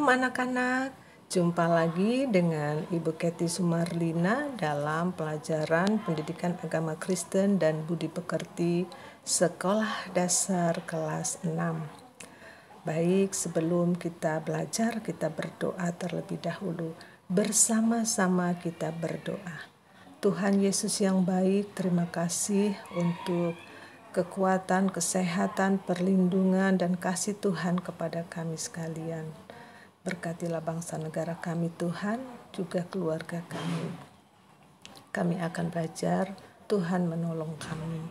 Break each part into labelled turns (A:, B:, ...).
A: Shalom anak-anak, jumpa lagi dengan Ibu Kety Sumarlina dalam pelajaran Pendidikan Agama Kristen dan Budi Pekerti Sekolah Dasar kelas 6. Baik, sebelum kita belajar, kita berdoa terlebih dahulu. Bersama-sama kita berdoa. Tuhan Yesus yang baik, terima kasih untuk kekuatan, kesehatan, perlindungan, dan kasih Tuhan kepada kami sekalian. Berkatilah bangsa negara kami Tuhan, juga keluarga kami. Kami akan belajar, Tuhan menolong kami.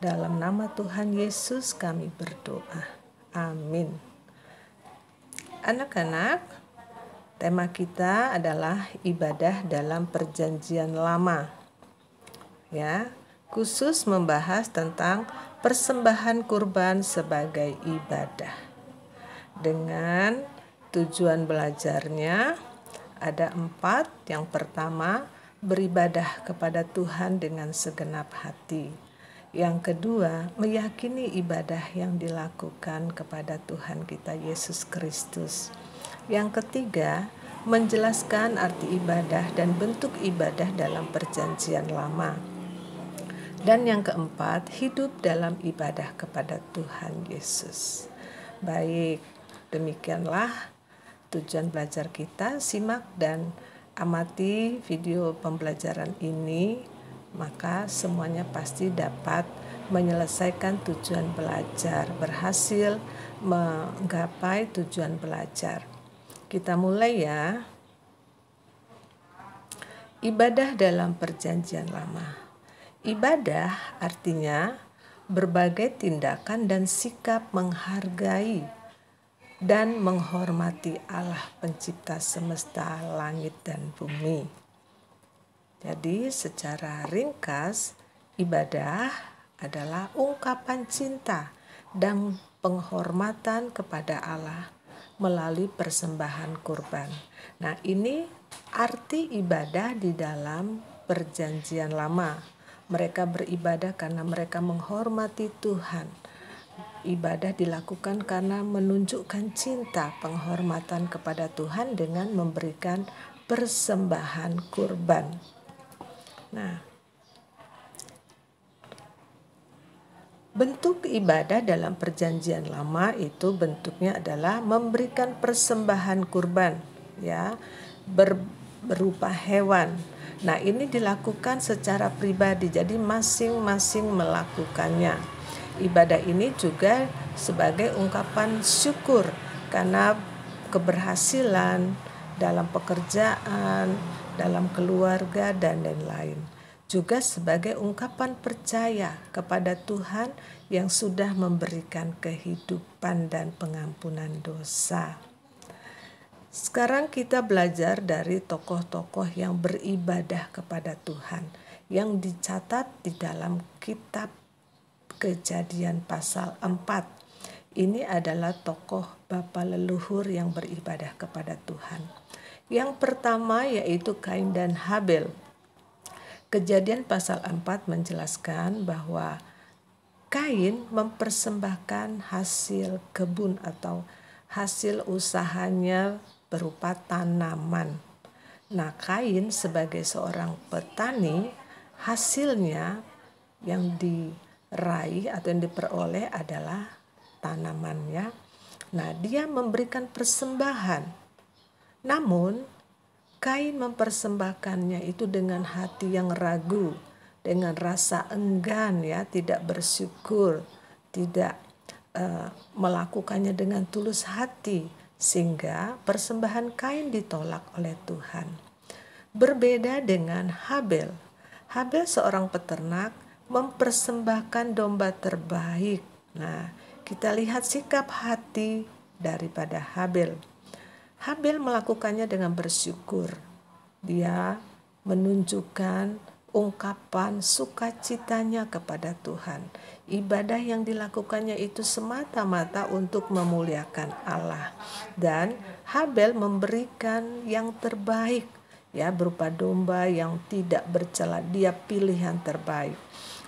A: Dalam nama Tuhan Yesus kami berdoa. Amin. Anak-anak, tema kita adalah ibadah dalam Perjanjian Lama. Ya, khusus membahas tentang persembahan kurban sebagai ibadah. Dengan tujuan belajarnya ada 4. Yang pertama, beribadah kepada Tuhan dengan segenap hati. Yang kedua, meyakini ibadah yang dilakukan kepada Tuhan kita Yesus Kristus. Yang ketiga, menjelaskan arti ibadah dan bentuk ibadah dalam Perjanjian Lama. Dan yang keempat, hidup dalam ibadah kepada Tuhan Yesus. Baik, demikianlah tujuan belajar kita. Simak dan amati video pembelajaran ini, maka semuanya pasti dapat menyelesaikan tujuan belajar, berhasil menggapai tujuan belajar. Kita mulai ya. Ibadah dalam Perjanjian Lama. Ibadah artinya berbagai tindakan dan sikap menghargai dan menghormati Allah pencipta semesta langit dan bumi. Jadi secara ringkas, ibadah adalah ungkapan cinta dan penghormatan kepada Allah melalui persembahan kurban. Nah, ini arti ibadah di dalam Perjanjian Lama. Mereka beribadah karena mereka menghormati Tuhan. Ibadah dilakukan karena menunjukkan cinta, penghormatan kepada Tuhan dengan memberikan persembahan kurban. Nah, bentuk ibadah dalam Perjanjian Lama itu bentuknya adalah memberikan persembahan kurban, ya, berupa hewan. Nah, ini dilakukan secara pribadi, jadi masing-masing melakukannya. Ibadah ini juga sebagai ungkapan syukur karena keberhasilan dalam pekerjaan, dalam keluarga, dan lain-lain. Juga sebagai ungkapan percaya kepada Tuhan yang sudah memberikan kehidupan dan pengampunan dosa. Sekarang kita belajar dari tokoh-tokoh yang beribadah kepada Tuhan yang dicatat di dalam kitab Kejadian pasal 4. Ini adalah tokoh bapa leluhur yang beribadah kepada Tuhan. Yang pertama yaitu Kain dan Habel. Kejadian pasal 4 menjelaskan bahwa Kain mempersembahkan hasil kebun atau hasil usahanya berupa tanaman. Nah, Kain sebagai seorang petani, hasilnya yang diraih atau yang diperoleh adalah tanamannya. Nah, dia memberikan persembahan. Namun, Kain mempersembahkannya itu dengan hati yang ragu, dengan rasa enggan, ya, tidak bersyukur, tidak melakukannya dengan tulus hati, sehingga persembahan Kain ditolak oleh Tuhan. Berbeda dengan Habel. Habel seorang peternak mempersembahkan domba terbaik. Nah, kita lihat sikap hati daripada Habel. Habel melakukannya dengan bersyukur. Dia menunjukkan ungkapan sukacitanya kepada Tuhan. Ibadah yang dilakukannya itu semata-mata untuk memuliakan Allah. Dan Habel memberikan yang terbaik, ya, berupa domba yang tidak bercela. Dia pilih yang terbaik.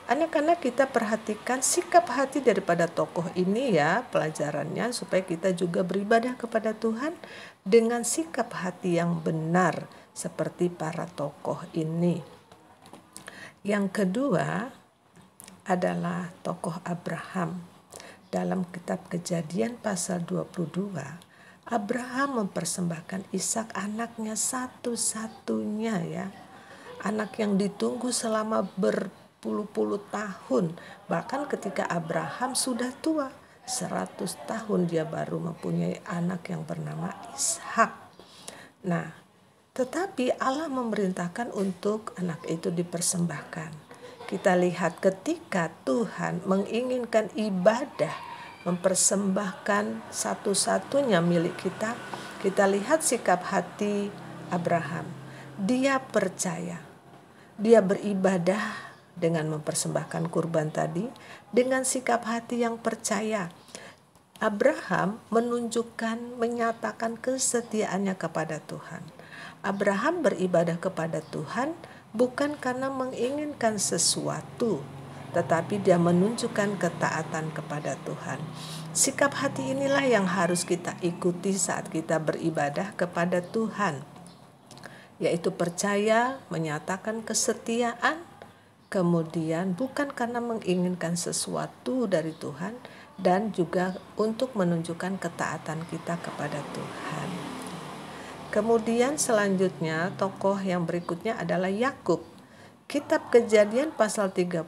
A: Anak-anak, kita perhatikan sikap hati daripada tokoh ini ya, pelajarannya supaya kita juga beribadah kepada Tuhan dengan sikap hati yang benar seperti para tokoh ini. Yang kedua adalah tokoh Abraham. Dalam kitab Kejadian pasal 22, Abraham mempersembahkan Ishak, anaknya satu-satunya ya. Anak yang ditunggu selama berpuluh-puluh tahun. Bahkan ketika Abraham sudah tua, 100 tahun dia baru mempunyai anak yang bernama Ishak. Nah, tetapi Allah memerintahkan untuk anak itu dipersembahkan. Kita lihat ketika Tuhan menginginkan ibadah, mempersembahkan satu-satunya milik kita, kita lihat sikap hati Abraham. Dia percaya, dia beribadah dengan mempersembahkan kurban tadi, dengan sikap hati yang percaya. Abraham menunjukkan, menyatakan kesetiaannya kepada Tuhan. Abraham beribadah kepada Tuhan bukan karena menginginkan sesuatu, tetapi dia menunjukkan ketaatan kepada Tuhan. Sikap hati inilah yang harus kita ikuti saat kita beribadah kepada Tuhan, yaitu percaya, menyatakan kesetiaan, kemudian bukan karena menginginkan sesuatu dari Tuhan, dan juga untuk menunjukkan ketaatan kita kepada Tuhan. Kemudian selanjutnya tokoh yang berikutnya adalah Yakub. Kitab Kejadian pasal 31,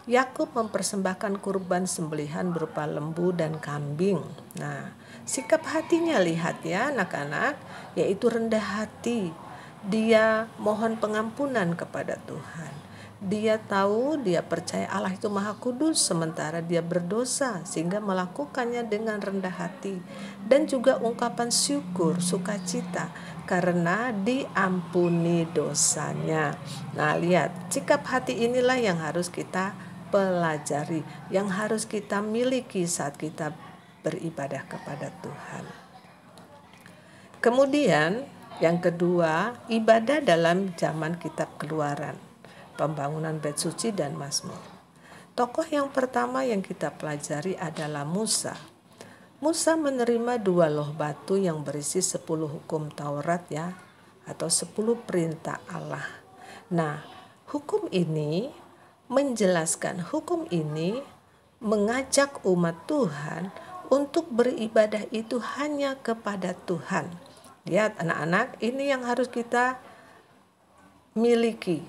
A: Yakub mempersembahkan kurban sembelihan berupa lembu dan kambing. Nah, sikap hatinya lihat ya anak-anak, yaitu rendah hati. Dia mohon pengampunan kepada Tuhan. Dia tahu, dia percaya Allah itu Maha Kudus, sementara dia berdosa, sehingga melakukannya dengan rendah hati. Dan juga ungkapan syukur, sukacita, karena diampuni dosanya. Nah, lihat, sikap hati inilah yang harus kita pelajari, yang harus kita miliki saat kita beribadah kepada Tuhan. Kemudian, yang kedua, ibadah dalam zaman kitab Keluaran, pembangunan Bait Suci dan Mazmur. Tokoh yang pertama yang kita pelajari adalah Musa. Musa menerima 2 loh batu yang berisi 10 hukum Taurat ya, atau 10 perintah Allah. Nah, hukum ini menjelaskan, hukum ini mengajak umat Tuhan untuk beribadah itu hanya kepada Tuhan. Lihat anak-anak, ini yang harus kita miliki.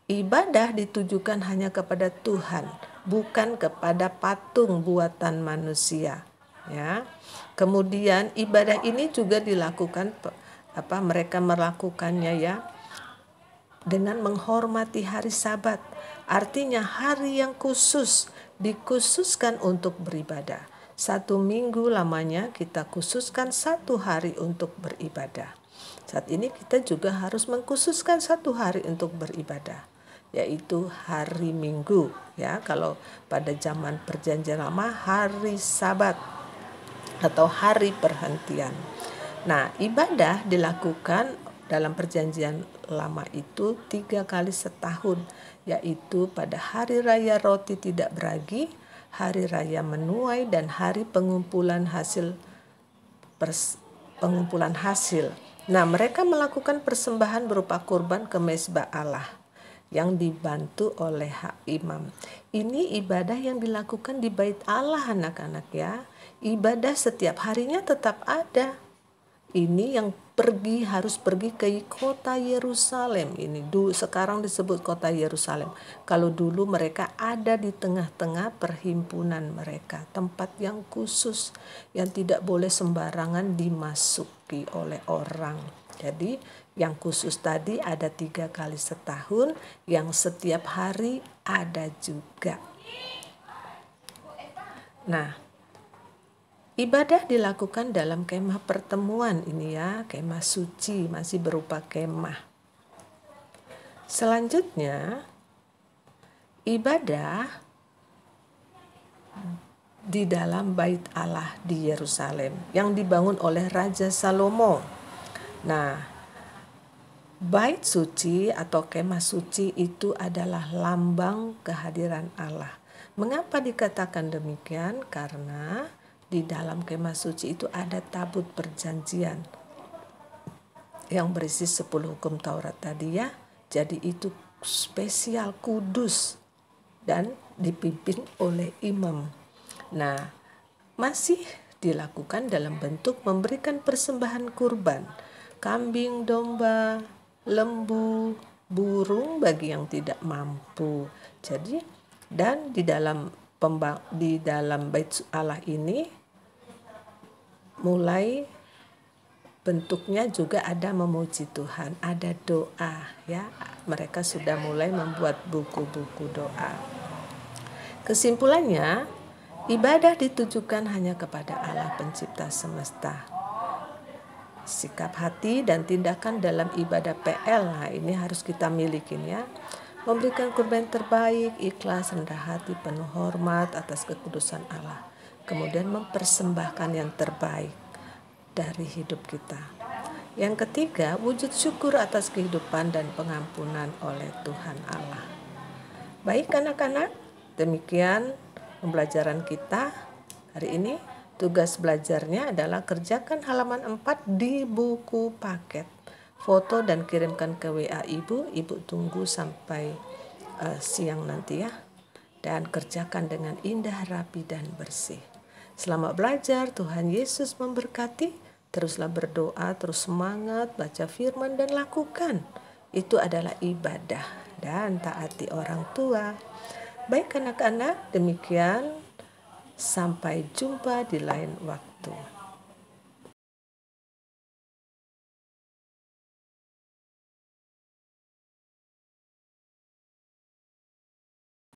A: Ibadah ditujukan hanya kepada Tuhan, bukan kepada patung buatan manusia. Ya. Kemudian ibadah ini juga dilakukan, mereka melakukannya ya dengan menghormati hari Sabat. Artinya hari yang khusus, dikhususkan untuk beribadah. 1 minggu lamanya kita khususkan 1 hari untuk beribadah. Saat ini kita juga harus mengkhususkan 1 hari untuk beribadah, yaitu hari Minggu ya. Kalau pada zaman Perjanjian Lama hari Sabat atau hari perhentian. Nah, ibadah dilakukan dalam Perjanjian Lama itu 3 kali setahun, yaitu pada hari raya roti tidak beragi, hari raya menuai, dan hari pengumpulan hasil. Nah, mereka melakukan persembahan berupa kurban ke mezbah Allah yang dibantu oleh imam. Ini ibadah yang dilakukan di bait Allah anak-anak ya. Ibadah setiap harinya tetap ada. Ini yang harus pergi ke kota Yerusalem. Ini sekarang disebut kota Yerusalem. Kalau dulu mereka ada di tengah-tengah perhimpunan mereka, tempat yang khusus yang tidak boleh sembarangan dimasuki oleh orang. Jadi yang khusus tadi ada 3 kali setahun, yang setiap hari ada juga. Nah, ibadah dilakukan dalam kemah pertemuan ini ya, kemah suci, masih berupa kemah. Selanjutnya, ibadah di dalam bait Allah di Yerusalem yang dibangun oleh Raja Salomo. Nah, Bait suci atau kemah suci itu adalah lambang kehadiran Allah. Mengapa dikatakan demikian? Karena di dalam kemah suci itu ada tabut perjanjian yang berisi 10 hukum Taurat tadi ya. Jadi itu spesial, kudus, dan dipimpin oleh imam. Nah, masih dilakukan dalam bentuk memberikan persembahan kurban, kambing, domba, lembu, burung bagi yang tidak mampu. Jadi, dan di dalam bait Allah ini mulai bentuknya juga ada memuji Tuhan, ada doa ya. Mereka sudah mulai membuat buku-buku doa. Kesimpulannya, ibadah ditujukan hanya kepada Allah pencipta semesta. Sikap hati dan tindakan dalam ibadah PL, nah ini harus kita milikin ya. Memberikan kurban terbaik, ikhlas, rendah hati, penuh hormat atas kekudusan Allah. Kemudian mempersembahkan yang terbaik dari hidup kita. Yang ketiga, wujud syukur atas kehidupan dan pengampunan oleh Tuhan Allah. Baik anak-anak, demikian pembelajaran kita hari ini. Tugas belajarnya adalah kerjakan halaman 4 di buku paket. Foto dan kirimkan ke WA Ibu. Ibu tunggu sampai siang nanti ya. Dan kerjakan dengan indah, rapi, dan bersih. Selamat belajar, Tuhan Yesus memberkati. Teruslah berdoa, terus semangat, baca firman dan lakukan. Itu adalah ibadah dan taati orang tua. Baik anak-anak, demikian. Sampai jumpa di lain waktu.